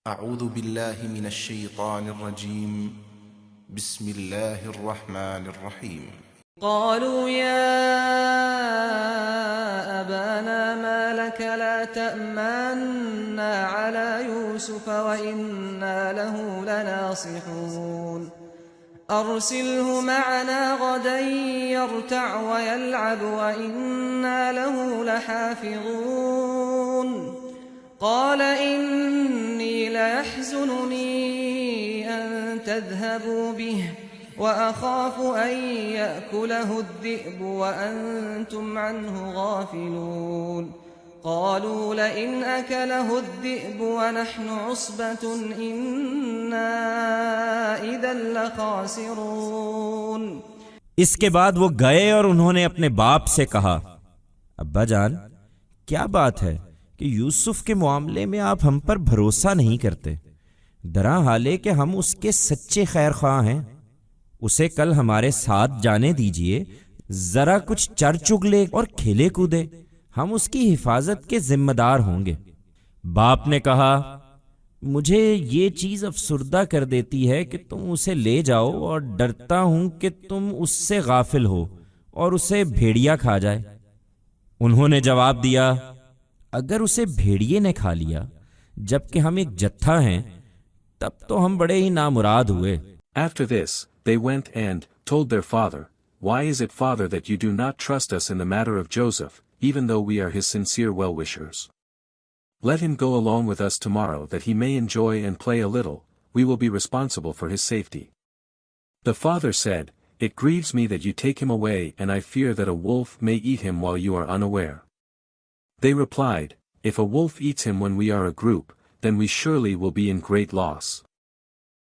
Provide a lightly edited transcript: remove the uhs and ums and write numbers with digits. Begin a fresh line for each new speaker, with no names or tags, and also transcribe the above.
اعوذ باللہ من الشیطان الرجیم بسم اللہ الرحمن الرحیم
قالوا يا أبانا ما لك لا تأمنا على يوسف وإنا له لناصحون أرسله معنا غدا يرتع ويلعب وإنا له لحافظون قال إني ليحزنني أن تذهبوا به وأخاف أن يأكله الذئب وأنتم عنه غافلون قالوا لئن أكله الذئب ونحن عصبة إنا إذا لخاسرون۔
اس کے بعد وہ گئے اور انہوں نے اپنے باپ سے کہا، ابا جان کیا بات ہے کہ یوسف کے معاملے میں آپ ہم پر بھروسہ نہیں کرتے؟ درحال ہے کہ ہم اس کے سچے خیر خواہ ہیں، اسے کل ہمارے ساتھ جانے دیجئے، ذرا کچھ چر چگ لے اور کھیلے کودے، ہم اس کی حفاظت کے ذمہ دار ہوں گے۔ باپ نے کہا، مجھے یہ چیز افسردہ کر دیتی ہے کہ تم اسے لے جاؤ اور ڈرتا ہوں کہ تم اس سے غافل ہو اور اسے بھیڑیا کھا جائے۔ انہوں نے جواب دیا، اگر اسے بھیڑیے نے کھا لیا جبکہ ہم ایک جتھا ہیں تب تو ہم بڑے ہی نامراد ہوئے۔
After this, they went and told their father, Why is it, Father, that you do not trust us in the matter of Joseph, even though we are his sincere well-wishers? Let him go along with us tomorrow that he may enjoy and play a little, we will be responsible for his safety. The father said, It grieves me that you take him away, and I fear that a wolf may eat him while you are unaware. They replied, If a wolf eats him when we are a group, then we surely will be in great loss.